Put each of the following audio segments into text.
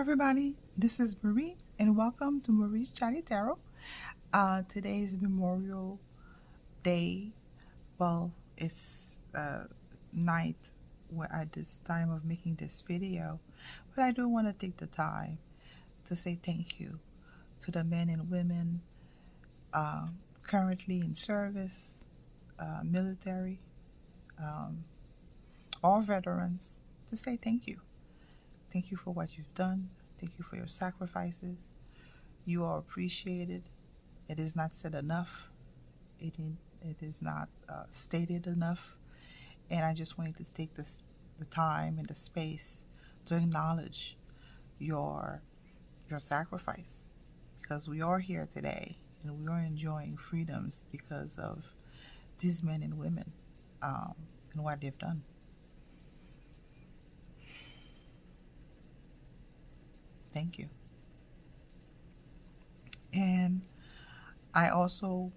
everybody, this is Marie and welcome to Marie's Chatty Tarot. Today is Memorial Day. Well, it's night at this time of making this video, but I do want to take the time to say thank you to the men and women currently in service, military, all veterans, to say thank you. Thank you for what you've done. Thank you for your sacrifices. You are appreciated. It is not said enough. It is not stated enough. And I just wanted to take the time and the space to acknowledge your sacrifice, because we are here today and we are enjoying freedoms because of these men and women and what they've done. Thank you. And I also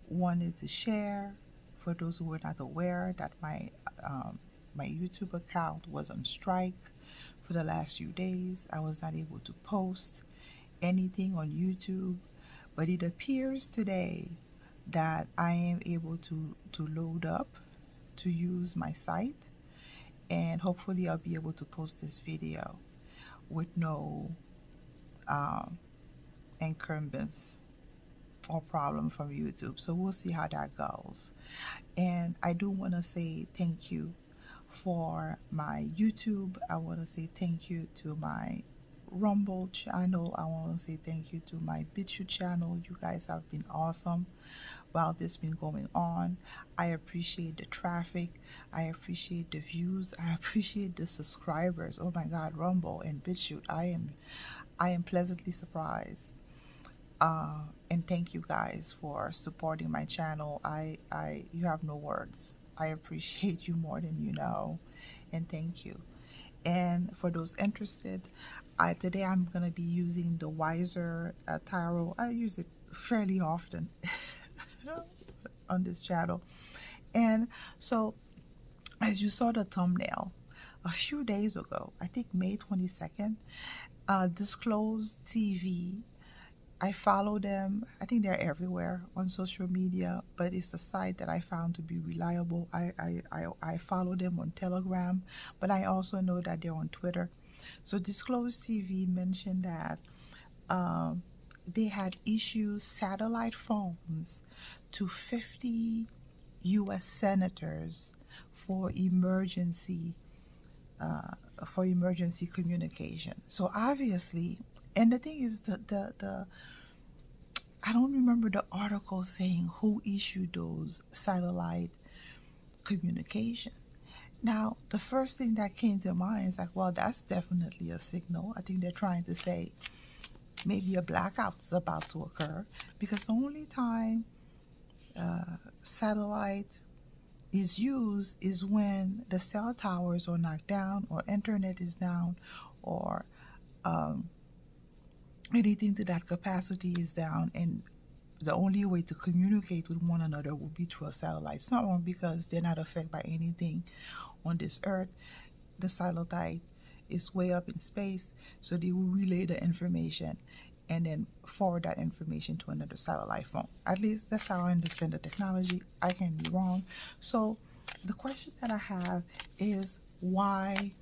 wanted to share, for those who were not aware, that my YouTube account was on strike for the last few days. I was not able to post anything on YouTube, but it appears today that I am able to load up to use my site, and hopefully I'll be able to post this video with no incumbents or problem from YouTube. So we'll see how that goes. And I do want to say thank you for my YouTube. I want to say thank you to my Rumble channel. I want to say thank you to my BitChute channel. You guys have been awesome while this been going on. I appreciate the traffic. I appreciate the views. I appreciate the subscribers. Oh my God, Rumble and BitChute. I am pleasantly surprised. And thank you guys for supporting my channel. You have no words. I appreciate you more than you know, and thank you. And for those interested, today I'm gonna be using the Wiser Tarot. I use it fairly often on this channel. And so, as you saw the thumbnail, a few days ago, I think May 22nd, Disclosed TV. I follow them. I think they're everywhere on social media, but it's a site that I found to be reliable. I follow them on Telegram, but I also know that they're on Twitter. So Disclosed TV mentioned that they had issued satellite phones to 50 U.S. senators for emergency communication. So obviously, and the thing is, the I don't remember the article saying who issued those satellite communication. Now, the first thing that came to mind is like, well, that's definitely a signal. I think they're trying to say maybe a blackout is about to occur, because the only time satellite is used is when the cell towers are knocked down, or internet is down, or anything to that capacity is down, and the only way to communicate with one another will be through a satellite. It's not wrong, because they're not affected by anything on this earth. The satellite is way up in space, so they will relay the information and then forward that information to another satellite phone. At least that's how I understand the technology. I can be wrong. So the question that I have is, why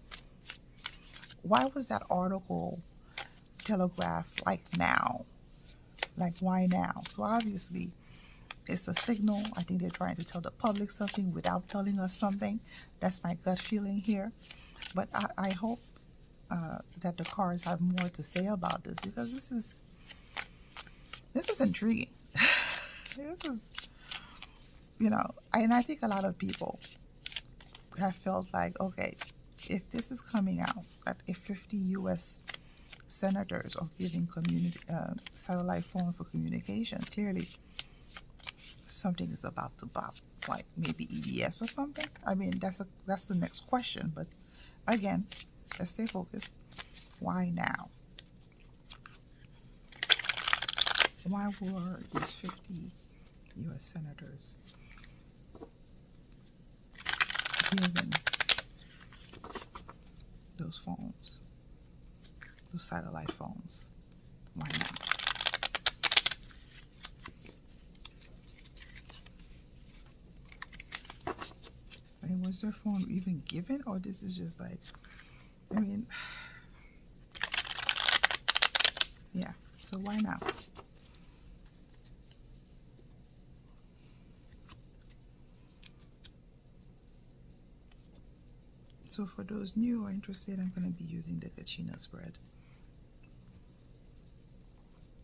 was that article telegraphed like now? Like, why now? So obviously it's a signal. I think they're trying to tell the public something without telling us something. That's my gut feeling here. But I hope that the cards have more to say about this, because this is intriguing. This is, and I think a lot of people have felt like, okay, if this is coming out, that if 50 U.S. senators are giving satellite phone for communication, clearly something is about to pop, like maybe EBS or something. I mean, that's the next question. But again, let's stay focused. Why now? Why were these 50 U.S. senators given those phones? Those satellite phones. Why not? And was their phone even given, or this is just like, I mean, yeah, so why not? So for those new or interested, I'm going to be using the Kachina spread.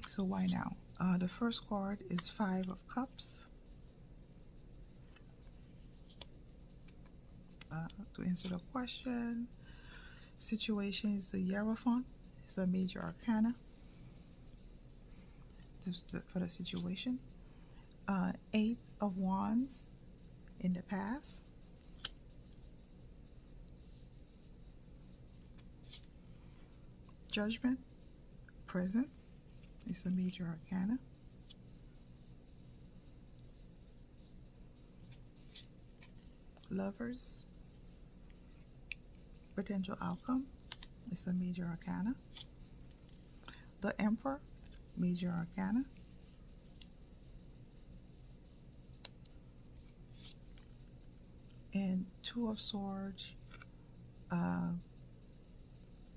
So why now? The first card is 5 of Cups. To answer the question, situation is the Hierophant. It's the major arcana. This is for the situation. 8 of Wands in the past. Judgment, present. It's a major arcana. Lovers, potential outcome. It's a major arcana. The Emperor, major arcana. And 2 of Swords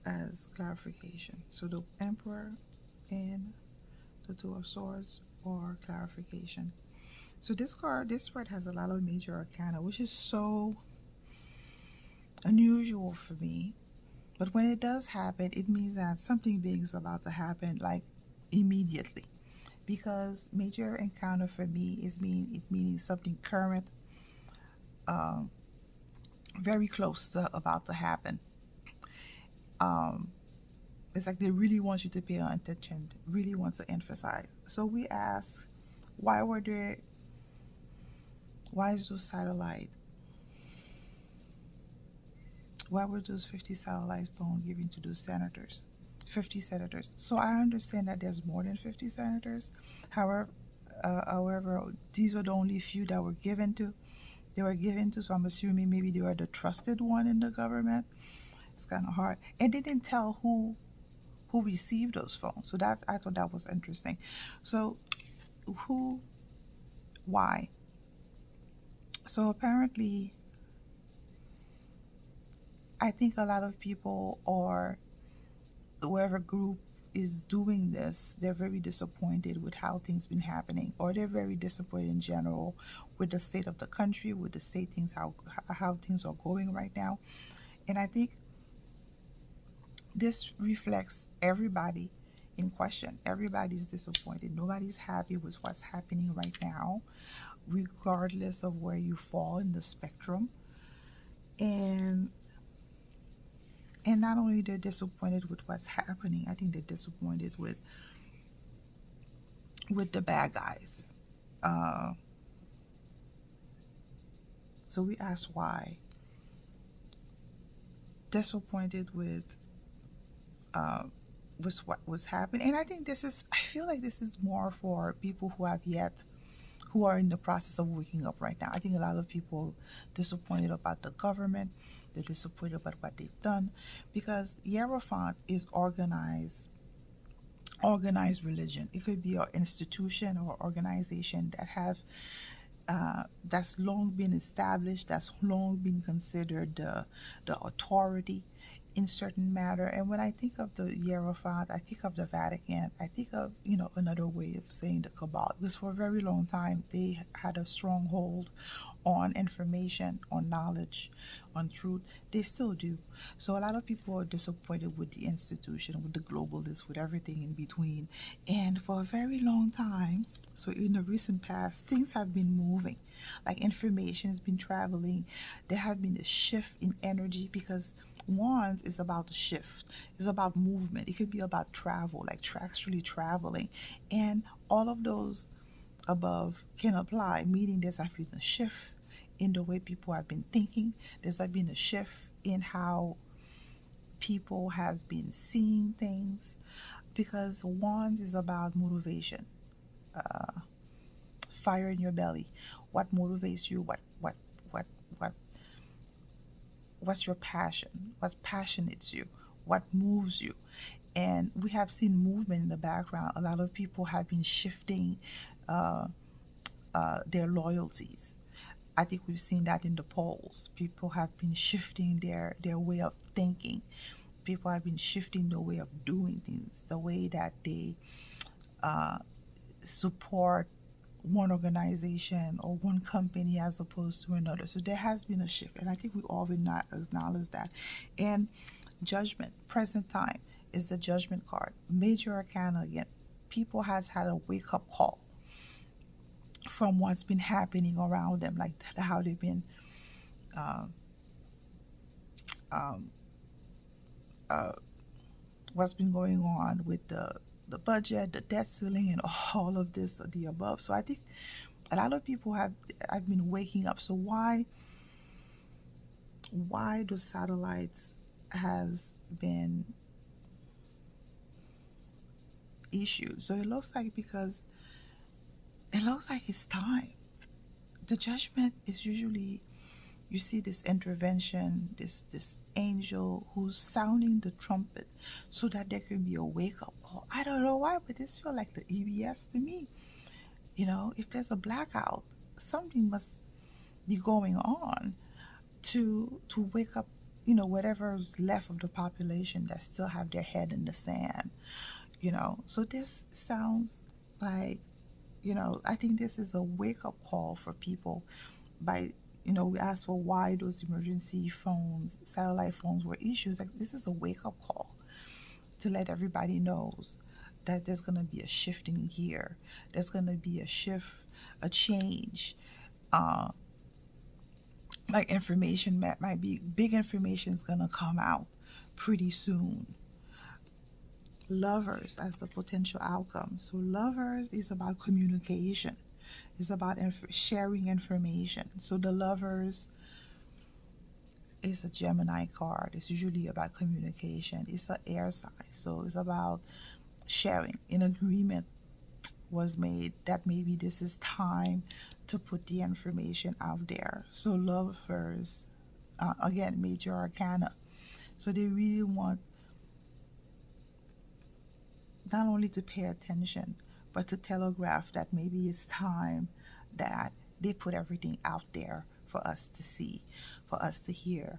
as clarification. So the Emperor and the 2 of Swords or clarification. So this spread has a lot of major arcana, which is so unusual for me. But when it does happen, it means that something big is about to happen, like immediately. Because major encounter for me is meaning something current, very close to about to happen. It's like they really want you to pay attention, really want to emphasize. So we ask, why is those satellite? Why were those 50 satellite phones given to those senators? 50 senators. So I understand that there's more than 50 senators. However, these are the only few that were given to. They were given to, so I'm assuming maybe they were the trusted one in the government. It's kind of hard. And they didn't tell who received those phones. So I thought that was interesting. So why? So apparently, I think a lot of people, or whoever group is doing this, they're very disappointed with how things been happening, or they're very disappointed in general with the state of the country, with the state things, how things are going right now. And I think this reflects everybody in question. Everybody's disappointed. Nobody's happy with what's happening right now, regardless of where you fall in the spectrum. And not only they're disappointed with what's happening, I think they're disappointed with the bad guys. So we ask why. Disappointed with what was happening. And I think I feel like this is more for people who are in the process of waking up right now. I think a lot of people disappointed about the government. They're disappointed about what they've done, because Hierophant is organized religion. It could be an institution or organization that's long been established, that's long been considered the authority in certain matter. And when I think of the Hierophant, I think of the Vatican. I think of, another way of saying the Cabal, because for a very long time they had a stronghold on information, on knowledge, on truth. They still do. So a lot of people are disappointed with the institution, with the globalists, with everything in between. And for a very long time, so in the recent past, things have been moving. Like information has been traveling. There have been a shift in energy, because Wands is about the shift. It's about movement. It could be about travel, like actually traveling. And all of those above can apply, meaning there's been a shift in the way people have been thinking. There's been a shift in how people has been seeing things, because Wands is about motivation, fire in your belly. What motivates you? What's your passion? What passionates you? What moves you? And we have seen movement in the background. A lot of people have been shifting uh, their loyalties. I think we've seen that in the polls. People have been shifting their way of thinking. People have been shifting the way of doing things, the way that they uh, support one organization or one company as opposed to another. So there has been a shift, and I think we all will not acknowledge that. And judgment, present time, is the judgment card. Major arcana again. People has had a wake up call from what's been happening around them, like how they've been um, um, uh, what's been going on with the budget, the debt ceiling, and all of this, the above. So I think a lot of people have I've been waking up. So why the satellites has been issued? So it looks like because it looks like it's time. The judgment is usually, you see this intervention, this angel who's sounding the trumpet so that there can be a wake up call. I don't know why, but this feels like the EBS to me. You know, if there's a blackout, something must be going on to wake up, you know, whatever's left of the population that still have their head in the sand, you know. So this sounds like, you know, I think this is a wake up call for people. By, you know, we asked for why those emergency phones, satellite phones were issues. Like, this is a wake up call to let everybody knows that there's going to be a shift in gear. There's going to be a shift, a change. Like information might be, big information is going to come out pretty soon. Lovers as the potential outcome. So lovers is about communication. It's about sharing information. So the lovers is a Gemini card. It's usually about communication. It's an air sign. So it's about sharing. An agreement was made that maybe this is time to put the information out there. So lovers, again, major arcana. So they really want not only to pay attention, but to telegraph that maybe it's time that they put everything out there for us to see, for us to hear.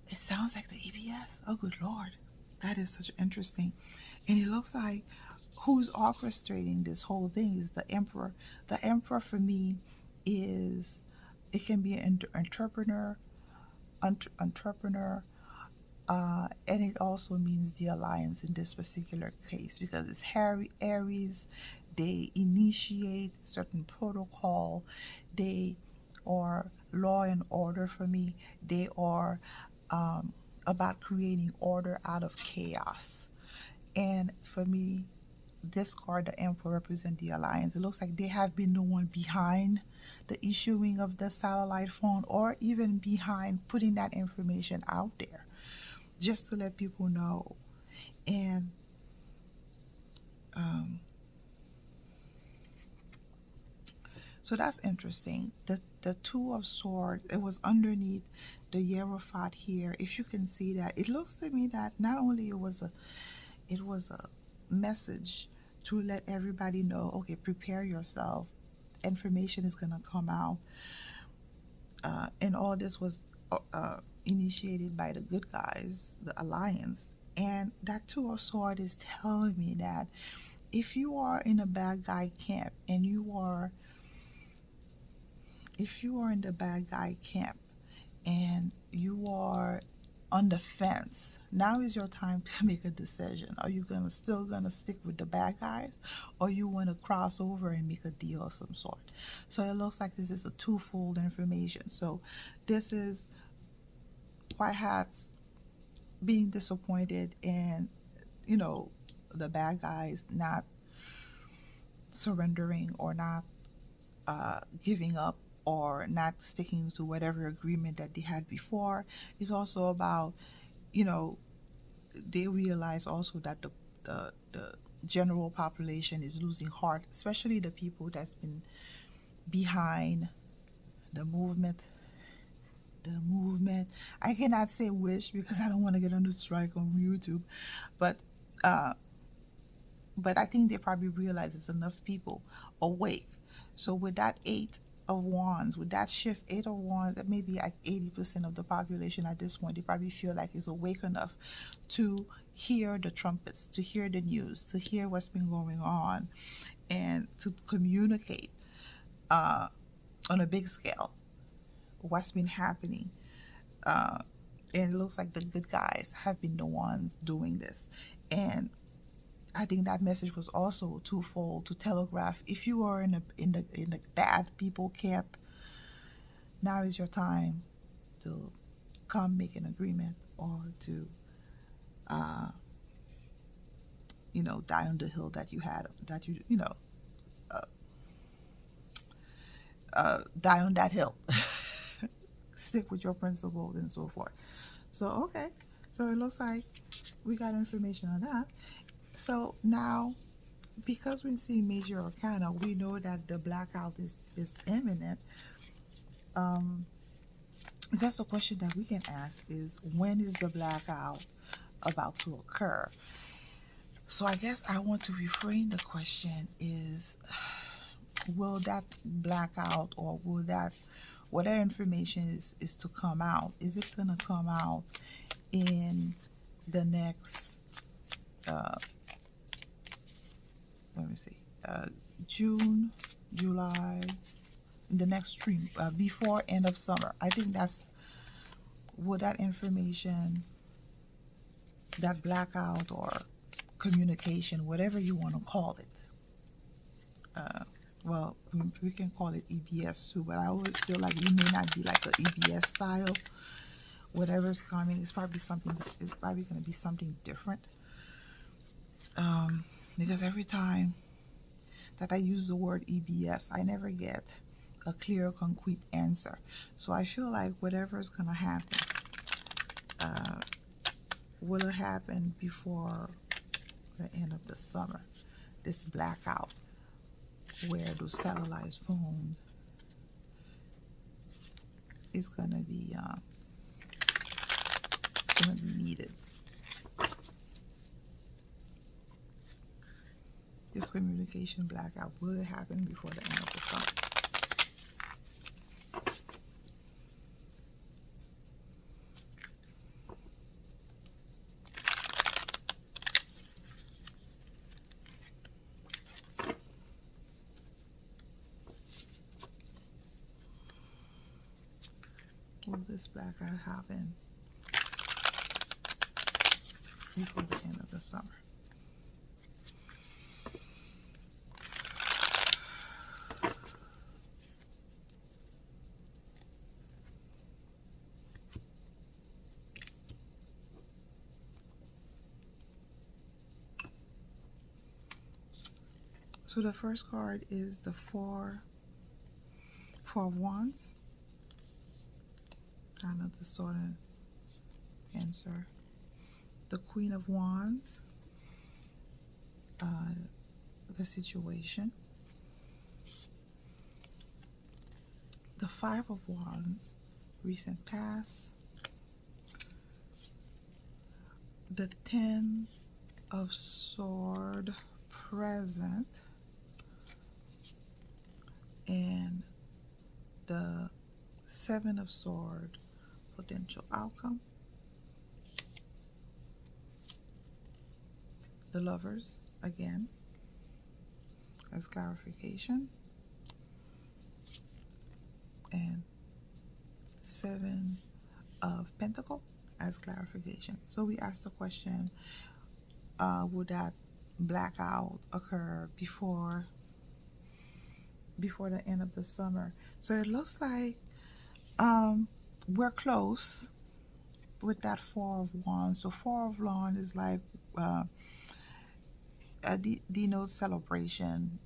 It sounds like the EBS. Oh, good Lord. That is such interesting. And it looks like who's orchestrating this whole thing is the Emperor. The Emperor for me is, it can be an entrepreneur, and it also means the alliance in this particular case, because it's Aries. They initiate certain protocol. They are law and order for me. They are about creating order out of chaos. And for me, this card, the Emperor, represents the alliance. It looks like they have been the one behind the issuing of the satellite phone, or even behind putting that information out there, just to let people know. And so that's interesting. The Two of Swords, it was underneath the Hierophant here. If you can see that, it looks to me that not only it was a message to let everybody know, okay, prepare yourself, information is going to come out, and all this was initiated by the good guys, the alliance. And that Two of Swords is telling me that if you are in a bad guy camp, and if you are in the bad guy camp and you are on the fence, now is your time to make a decision. Are you still gonna stick with the bad guys, or you want to cross over and make a deal of some sort? So it looks like this is a twofold information. So this is white hats being disappointed in, you know, the bad guys not surrendering, or not giving up, or not sticking to whatever agreement that they had before. It's also about, you know, they realize also that the general population is losing heart, especially the people that's been behind the movement. I cannot say wish because I don't want to get under strike on YouTube, but But I think they probably realize it's enough people awake. So with that 8 of Wands, with that shift, 8 of Wands, that maybe like 80% of the population at this point, they probably feel like is awake enough to hear the trumpets, to hear the news, to hear what's been going on, and to communicate on a big scale what's been happening. Uh, and it looks like the good guys have been the ones doing this. And I think that message was also twofold, to telegraph if you are in the bad people camp, now is your time to come make an agreement, or to uh die on the hill that you had, that uh, die on that hill. Stick with your principles and so forth. So okay, so it looks like we got information on that. So now, because we see major arcana, we know that the blackout is imminent. I guess the question that we can ask is, when is the blackout about to occur? So I guess I want to reframe the question is, will that blackout, or will that, whatever information is to come out, is it going to come out in the next, let me see, June, July, the next stream, before end of summer? I think that's, will that information, that blackout or communication, whatever you want to call it, well, we can call it EBS too, but I always feel like it may not be like a EBS style. Whatever's coming is probably something, it's probably going to be something different, because every time that I use the word EBS, I never get a clear, concrete answer. So I feel like whatever is going to happen, will it happen before the end of the summer? This blackout, where those satellite phones is going to be needed. This communication blackout, will it happen before the end of the summer? Will this blackout happen before the end of the summer? So the first card is the Four of Wands. Kind of the sort of answer. The Queen of Wands, the situation. The Five of Wands, recent past. The Ten of Swords, present. And the Seven of Swords, potential outcome. The Lovers, again, as clarification. And Seven of Pentacles as clarification. So we asked the question, would that blackout occur before the end of the summer? So it looks like we're close with that Four of Wands. So Four of Wands is like denotes celebration,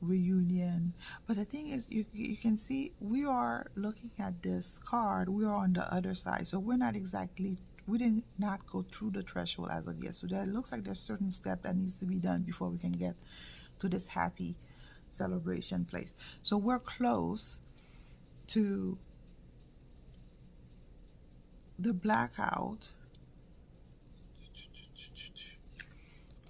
reunion. But the thing is, you can see we are looking at this card, we are on the other side, so we're not exactly, we did not go through the threshold as of yet. So there looks like there's certain step that needs to be done before we can get to this happy celebration place. So we're close to the blackout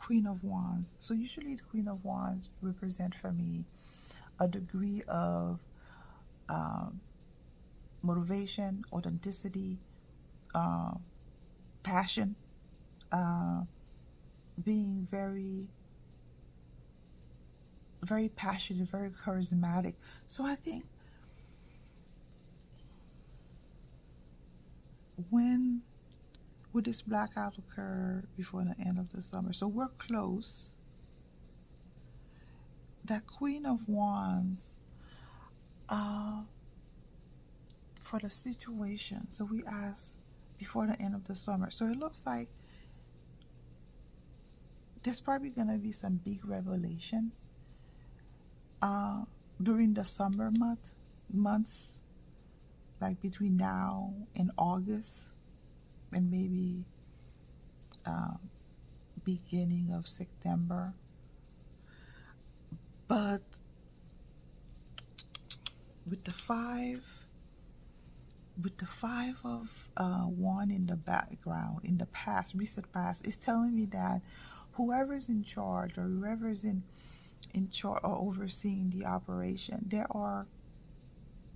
Queen of Wands. So usually the Queen of Wands represent for me a degree of um, motivation, authenticity, uh, passion, uh, being very, very passionate, very charismatic. So I think when would this blackout occur before the end of the summer? So we're close. That Queen of Wands, uh, for the situation. So we ask before the end of the summer. So it looks like there's probably gonna be some big revelation uh, during the summer months, like between now and August, and maybe uh, beginning of September. But with the five of one in the background, in the past, recent past, it's telling me that whoever's in charge or whoever's in charge or overseeing the operation, there are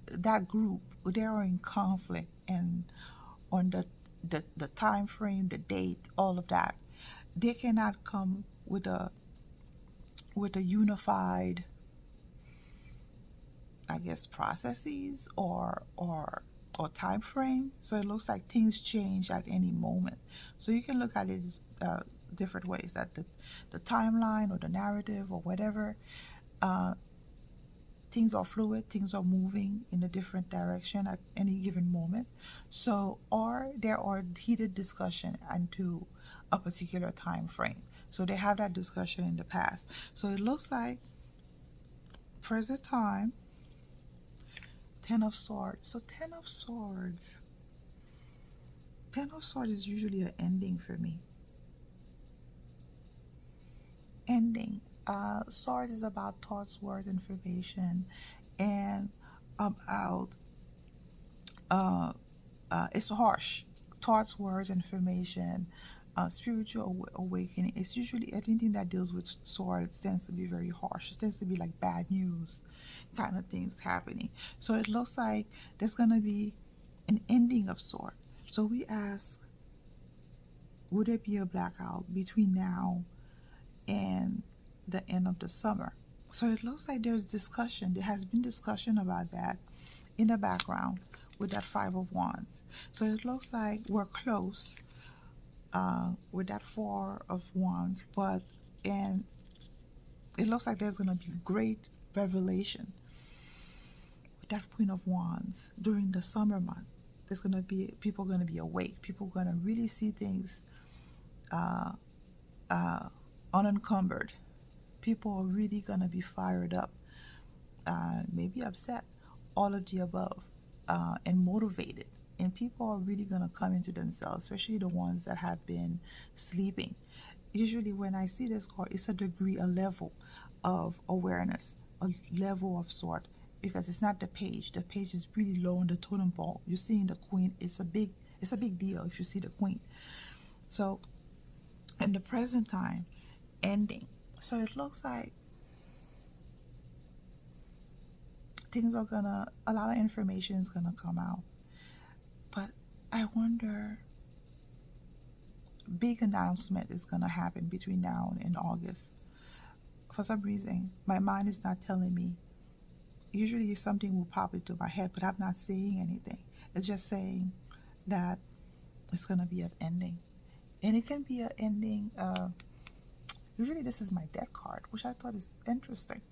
that group, they are in conflict, and on the time frame, the date, all of that, they cannot come with a unified, I guess, processes or time frame. So it looks like things change at any moment. So you can look at it as different ways, that the timeline or the narrative or whatever, uh, things are fluid, things are moving in a different direction at any given moment. So, or there are heated discussion into a particular time frame. So they have that discussion in the past. So it looks like present time, Ten of Swords. So Ten of Swords is usually an ending for me. Ending. Swords is about thoughts, words, information, and about it's harsh. Thoughts, words, information, spiritual awakening. It's usually anything that deals with swords tends to be very harsh. It tends to be like bad news kind of things happening. So it looks like there's gonna be an ending of sort. So we ask, would it be a blackout between now and the end of the summer? So it looks like there's discussion. There has been discussion about that in the background with that Five of Wands. So it looks like we're close with that Four of Wands, but and it looks like there's going to be great revelation with that Queen of Wands during the summer month. There's going to be people going to be awake. People are going to really see things uh, unencumbered. People are really going to be fired up, maybe upset, all of the above, and motivated. And people are really going to come into themselves, especially the ones that have been sleeping. Usually when I see this card, it's a degree, a level of awareness, a level of sort, because it's not the page. The page is really low on the totem pole. You're seeing the queen. It's a big deal if you see the queen. So in the present time, ending. So it looks like things are gonna, a lot of information is gonna come out. But I wonder, big announcement is gonna happen between now and August. For some reason, my mind is not telling me. Usually something will pop into my head, but I'm not seeing anything. It's just saying that it's gonna be an ending. And it can be an ending, usually this is my deck card, which I thought is interesting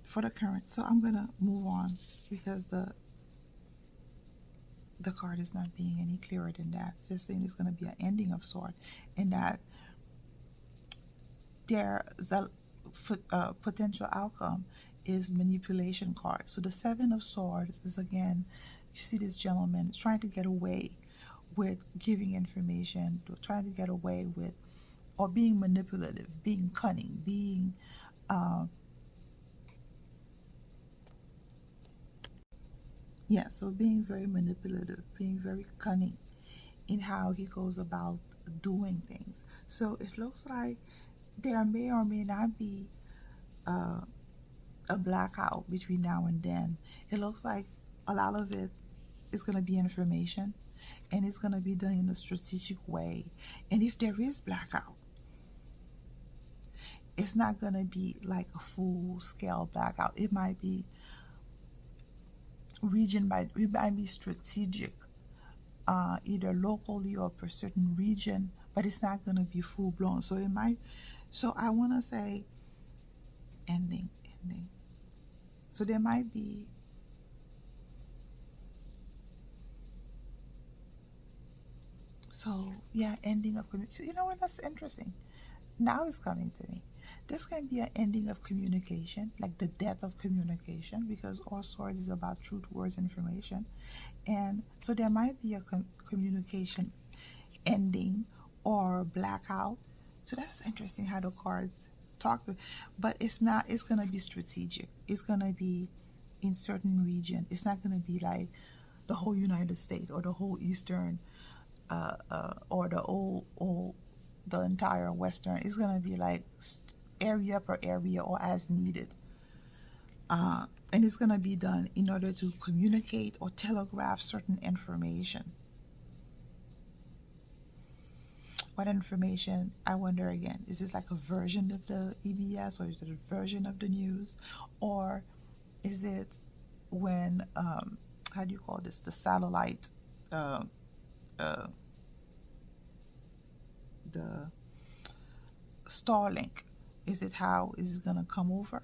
for the current. So I'm gonna move on because the card is not being any clearer than that. It's just saying it's going to be an ending of sort, and that there's a potential outcome is manipulation card. So the Seven of Swords is, again, you see this gentleman is trying to get away with giving information, trying to get away with, or being manipulative, being cunning, being so being very manipulative, being very cunning in how he goes about doing things. So it looks like there may or may not be uh, a blackout between now and then. It looks like a lot of it is going to be information, and it's going to be done in a strategic way. And if there is blackout, it's not going to be like a full scale blackout. It might be it might be strategic, either locally or per certain region, but it's not going to be full blown. So it might, so I want to say ending. So there might be, so yeah, ending of communication. You know what? That's interesting. Now it's coming to me. This can be an ending of communication, like the death of communication, because all swords is about truth, words, information. And so there might be a communication ending or blackout. So that's interesting how the cards talk to, but it's not, it's going to be strategic. It's going to be in certain region. It's not going to be like the whole United States or the whole Eastern or the entire Western. It's going to be like area per area or as needed. And it's going to be done in order to communicate or telegraph certain information. What information? I wonder again, is it like a version of the EBS, or is it a version of the news? Or is it when, how do you call this, the satellite, uh, uh, the Starlink, is it going to come over?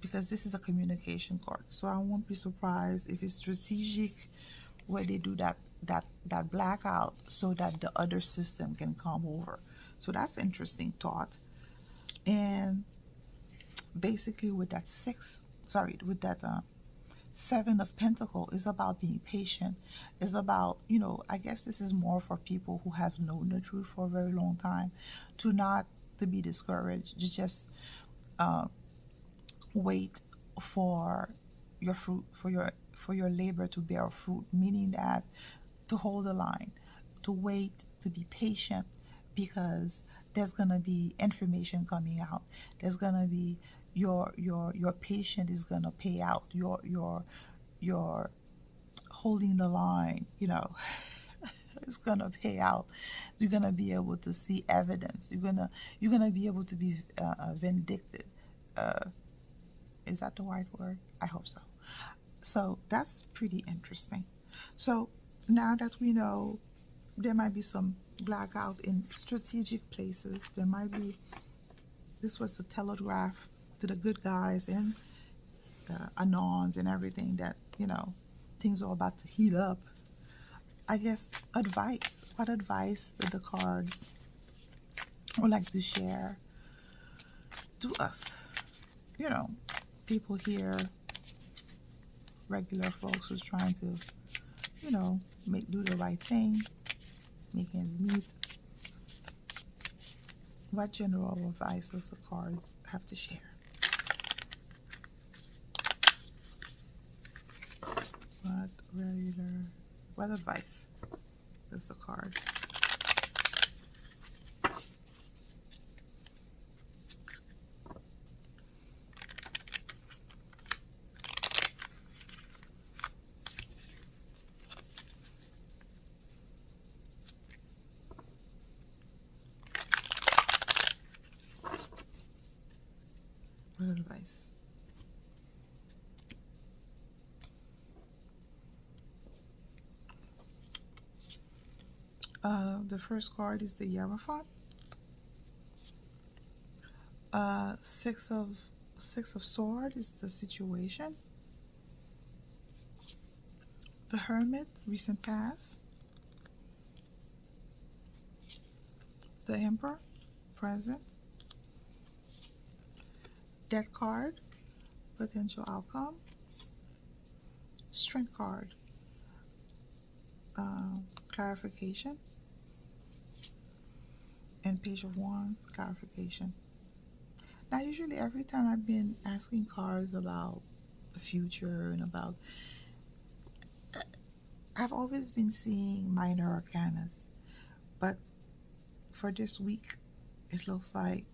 Because this is a communication card, so I won't be surprised if it's strategic where they do that blackout so that the other system can come over. So that's interesting thought. And basically with that Seven of Pentacles is about being patient. Is about, I guess this is more for people who have known the truth for a very long time, to be discouraged, to just wait for your fruit, for your labor to bear fruit, meaning that to hold the line, to wait, to be patient, because there's gonna be information coming out. There's gonna be your patience is gonna pay out. Your holding the line, it's gonna pay out. You're gonna be able to see evidence. You're gonna be able to be vindicted. Is that the right word? I hope so. So that's pretty interesting. So now that we know there might be some blackout in strategic places, there might be, this was the telegraph to the good guys and anons and everything, that things are about to heat up. I guess advice. What advice did the cards would like to share to us? People here, regular folks who's trying to, do the right thing, make ends meet. What general advice does the cards have to share? What advice does the card? What advice? The first card is the Hierophant. Six of Swords is the situation. The Hermit, recent past. The Emperor, present. Death card, potential outcome. Strength card, clarification. And Page of Wands, clarification. Now, usually every time I've been asking cards about the future and about, I've always been seeing minor arcanas, but for this week, it looks like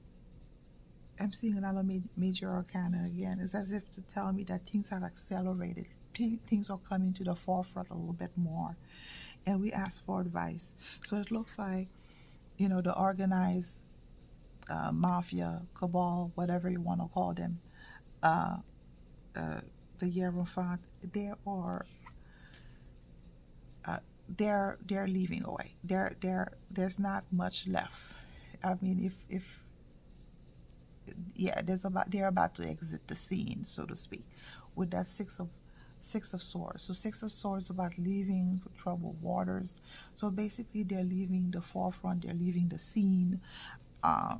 I'm seeing a lot of major arcana again. It's as if to tell me that things have accelerated. Things are coming to the forefront a little bit more. And we ask for advice. So it looks like, the organized mafia, cabal, whatever you want to call them, uh, the Hierophant, uh, they're leaving away. There's not much left. I mean, if yeah, they're about to exit the scene, so to speak, with that six of swords. So six of swords about leaving troubled waters. So basically, they're leaving the forefront. They're leaving the scene. Uh,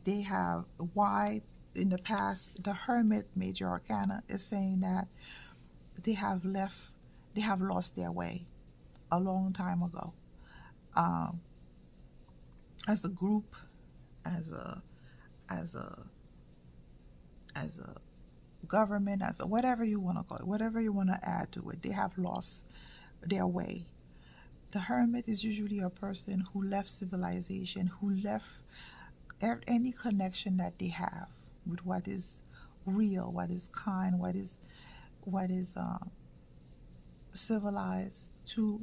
they have why in the past the Hermit major arcana is saying that they have lost their way a long time ago, um, as a group, as a as a as a government, as a whatever you want to call it, whatever you want to add to it. They have lost their way. The Hermit is usually a person who left civilization, who left any connection that they have with what is real, what is kind, what is civilized, to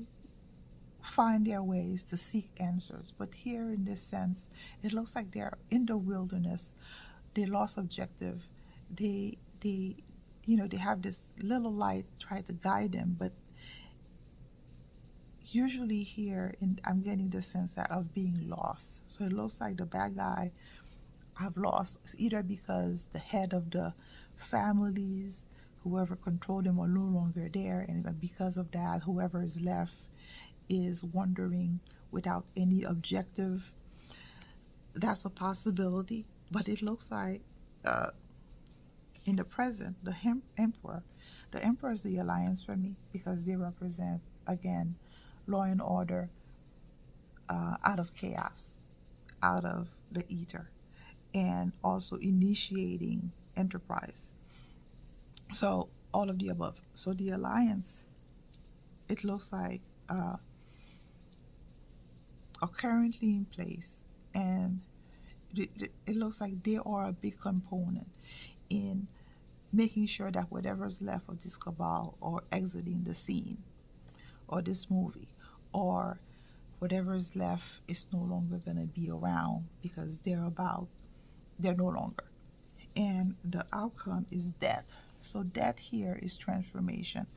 find their ways to seek answers. But here in this sense, it looks like they're in the wilderness. They lost objective. They they have this little light try to guide them, but usually here I'm getting the sense that of being lost. So it looks like the bad guy have lost, either because the head of the families, whoever controlled them, are no longer there, and because of that, whoever is left is wandering without any objective. That's a possibility, but it looks like in the present, the emperor is the alliance for me, because they represent, again, law and order, out of chaos, out of the ether, and also initiating enterprise. So all of the above. So the alliance, it looks like, are currently in place, and it looks like they are a big component in making sure that whatever's left of this cabal or exiting the scene or this movie, or whatever is left, is no longer going to be around, because they're no longer. And the outcome is death. So death here is transformation.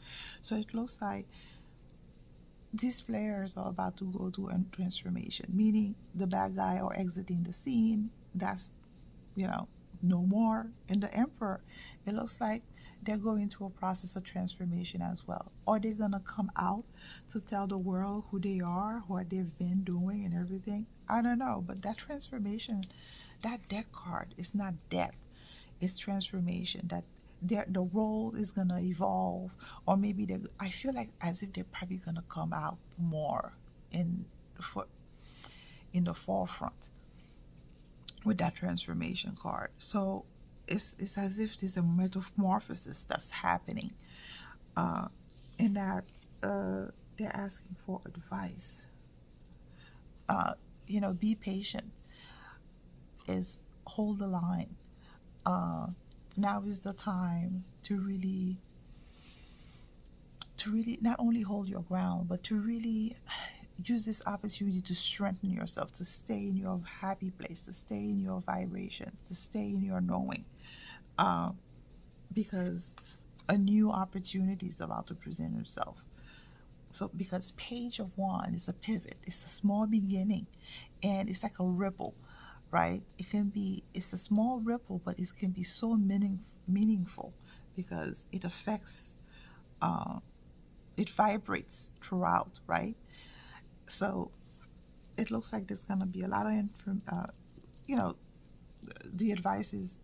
So it looks like these players are about to go to a transformation, meaning the bad guy are exiting the scene. That's, no more. And the emperor, it looks like they're going through a process of transformation as well. Are they going to come out to tell the world who they are, what they've been doing and everything? I don't know. But that transformation, that death card is not death. It's transformation. That the role is going to evolve, or maybe I feel like as if they're probably going to come out more in the forefront with that transformation card. So it's as if there's a metamorphosis that's happening, in that they're asking for advice. Be patient, is hold the line. Now is the time to really not only hold your ground, but to really use this opportunity to strengthen yourself, to stay in your happy place, to stay in your vibrations, to stay in your knowing, because a new opportunity is about to present itself. So because Page of Wands is a pivot, it's a small beginning, and it's like a ripple, right? It's a small ripple, but it can be so meaningful, because it affects, it vibrates throughout, right? So it looks like there's going to be a lot of the advice is,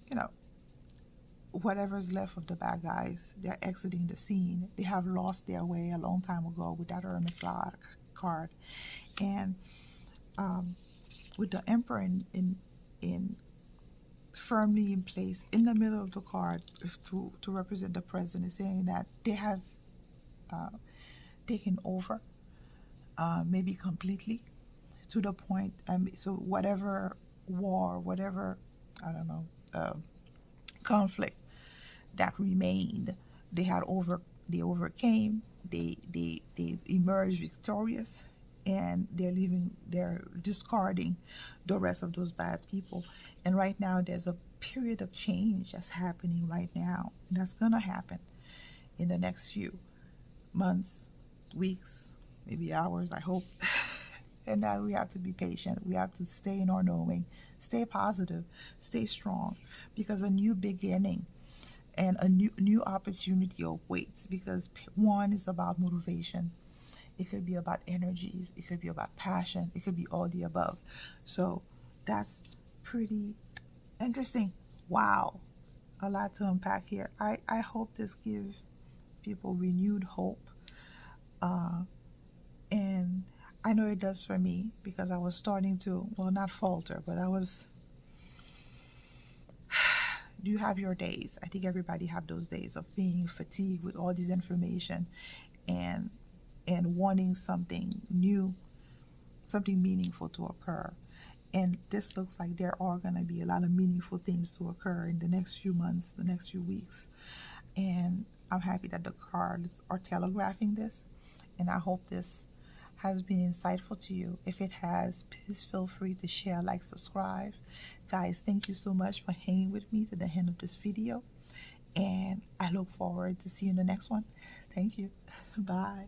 whatever's left of the bad guys, they're exiting the scene. They have lost their way a long time ago with that Hermit card, and with the Emperor in firmly in place in the middle of the card to represent the present, is saying that they have taken over, maybe completely, to the point, so whatever war, whatever, I don't know, conflict that remained, they overcame, they emerged victorious, and they're discarding the rest of those bad people. And right now there's a period of change that's happening right now, and that's gonna happen in the next few months, weeks, maybe hours, I hope. And now we have to be patient. We have to stay in our knowing, stay positive, stay strong, because a new beginning and a new opportunity awaits. Because one is about motivation. It could be about energies. It could be about passion. It could be all the above. So that's pretty interesting. Wow, a lot to unpack here. I hope this gives people renewed hope. And I know it does for me, because I was starting to, well, not falter, but I was, do you have your days? I think everybody have those days of being fatigued with all this information, and wanting something new, something meaningful to occur. And this looks like there are going to be a lot of meaningful things to occur in the next few months, the next few weeks. And I'm happy that the cards are telegraphing this. And I hope this has been insightful to you. If it has, please feel free to share, like, subscribe. Guys, thank you so much for hanging with me to the end of this video. And I look forward to see you in the next one. Thank you. Bye.